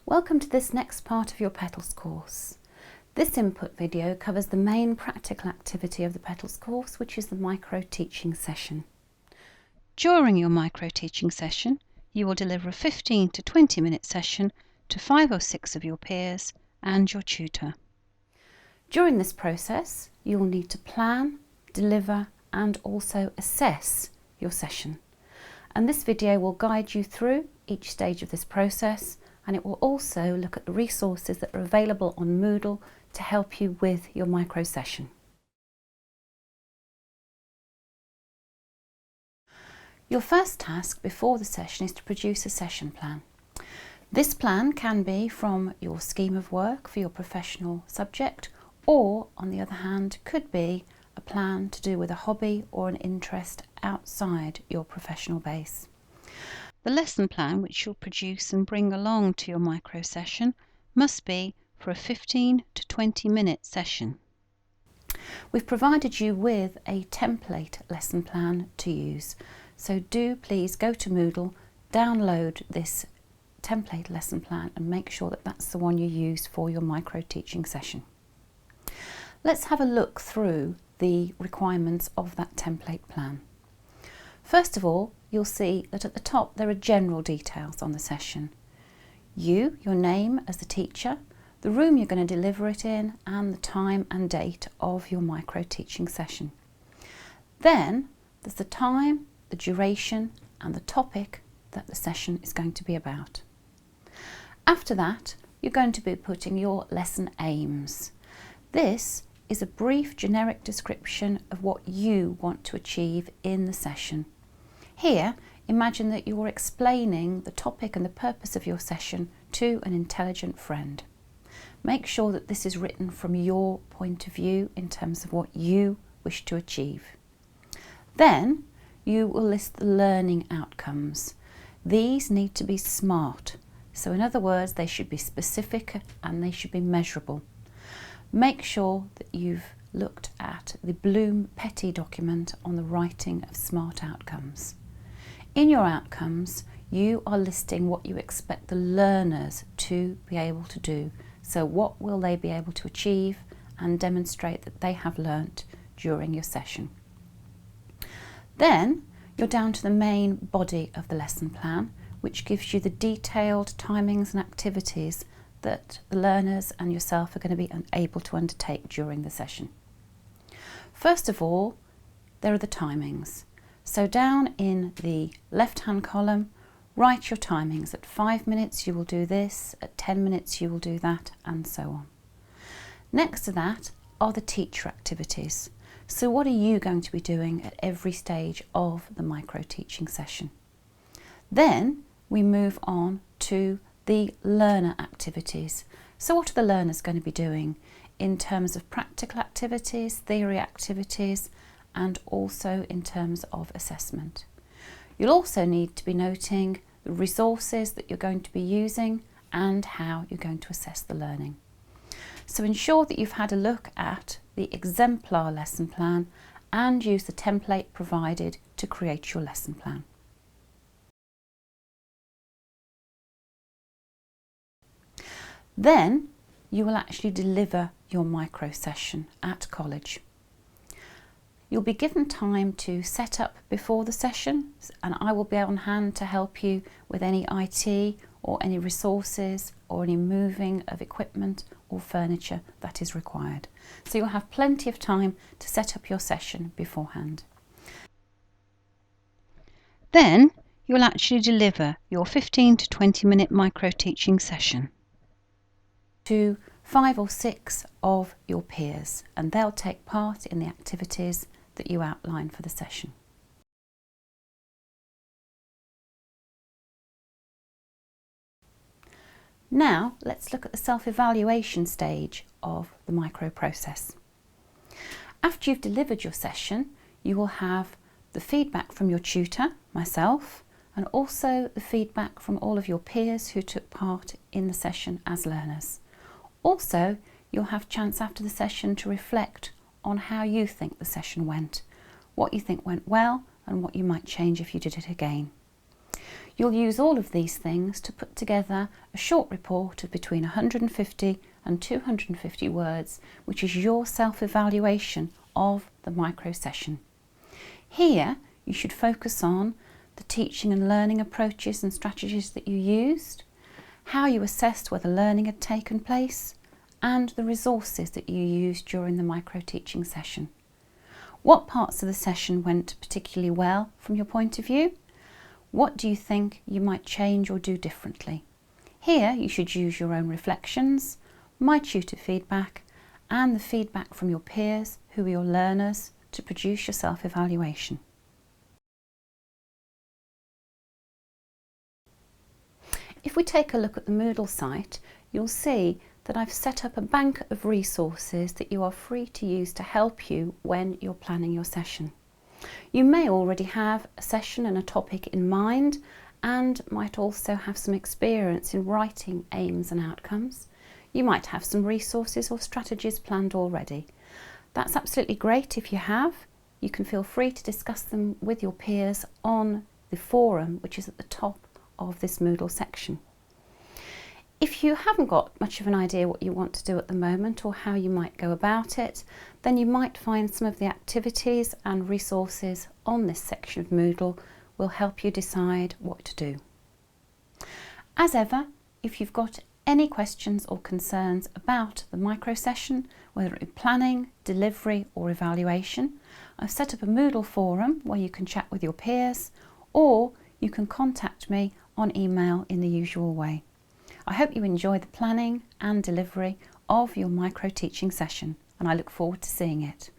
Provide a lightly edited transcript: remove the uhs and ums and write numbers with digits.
Welcome to this next part of your Petals course. This input video covers the main practical activity of the Petals course, which is the micro-teaching session. During your micro-teaching session, you will deliver a 15 to 20 minute session to 5 or 6 of your peers and your tutor. During this process, you will need to plan, deliver and also assess your session. And this video will guide you through each stage of this process, and it will also look at the resources that are available on Moodle to help you with your micro session. Your first task before the session is to produce a session plan. This plan can be from your scheme of work for your professional subject, or on the other hand could be a plan to do with a hobby or an interest outside your professional base. The lesson plan which you'll produce and bring along to your micro session must be for a 15 to 20 minute session. We've provided you with a template lesson plan to use, so do please go to Moodle, download this template lesson plan and make sure that that's the one you use for your micro teaching session. Let's have a look through the requirements of that template plan. First of all, you'll see that at the top there are general details on the session. Your name as the teacher, the room you're going to deliver it in, and the time and date of your micro teaching session. Then there's the time, the duration and the topic that the session is going to be about. After that, you're going to be putting your lesson aims. This is a brief generic description of what you want to achieve in the session. Here, imagine that you're explaining the topic and the purpose of your session to an intelligent friend. Make sure that this is written from your point of view in terms of what you wish to achieve. Then you will list the learning outcomes. These need to be SMART. So in other words, they should be specific and they should be measurable. Make sure that you've looked at the Bloom-Petty document on the writing of SMART outcomes. In your outcomes, you are listing what you expect the learners to be able to do. So what will they be able to achieve and demonstrate that they have learnt during your session. Then you're down to the main body of the lesson plan, which gives you the detailed timings and activities that the learners and yourself are going to be able to undertake during the session. First of all, there are the timings. So down in the left-hand column, write your timings. At 5 minutes you will do this, at 10 minutes you will do that, and so on. Next to that are the teacher activities. So what are you going to be doing at every stage of the micro teaching session? Then we move on to the learner activities. So what are the learners going to be doing in terms of practical activities, theory activities, and also in terms of assessment? You'll also need to be noting the resources that you're going to be using and how you're going to assess the learning. So ensure that you've had a look at the exemplar lesson plan and use the template provided to create your lesson plan. Then you will actually deliver your micro session at college. You'll be given time to set up before the session, and I will be on hand to help you with any IT or any resources or any moving of equipment or furniture that is required. So you'll have plenty of time to set up your session beforehand. Then you'll actually deliver your 15 to 20 minute micro teaching session to 5 or 6 of your peers, and they'll take part in the activities that you outline for the session. Now let's look at the self-evaluation stage of the micro process. After you've delivered your session, you will have the feedback from your tutor, myself, and also the feedback from all of your peers who took part in the session as learners. Also, you'll have chance after the session to reflect on how you think the session went, what you think went well and what you might change if you did it again. You'll use all of these things to put together a short report of between 150 and 250 words, which is your self-evaluation of the micro session. Here, you should focus on the teaching and learning approaches and strategies that you used, how you assessed whether learning had taken place, and the resources that you used during the micro teaching session. What parts of the session went particularly well from your point of view? What do you think you might change or do differently? Here you should use your own reflections, my tutor feedback, and the feedback from your peers, who are your learners, to produce your self-evaluation. If we take a look at the Moodle site, you'll see that I've set up a bank of resources that you are free to use to help you when you're planning your session. You may already have a session and a topic in mind, and might also have some experience in writing aims and outcomes. You might have some resources or strategies planned already. That's absolutely great if you have. You can feel free to discuss them with your peers on the forum, which is at the top of this Moodle section. If you haven't got much of an idea what you want to do at the moment or how you might go about it, then you might find some of the activities and resources on this section of Moodle will help you decide what to do. As ever, if you've got any questions or concerns about the micro session, whether it be planning, delivery or evaluation, I've set up a Moodle forum where you can chat with your peers, or you can contact me on email in the usual way. I hope you enjoy the planning and delivery of your micro teaching session, and I look forward to seeing it.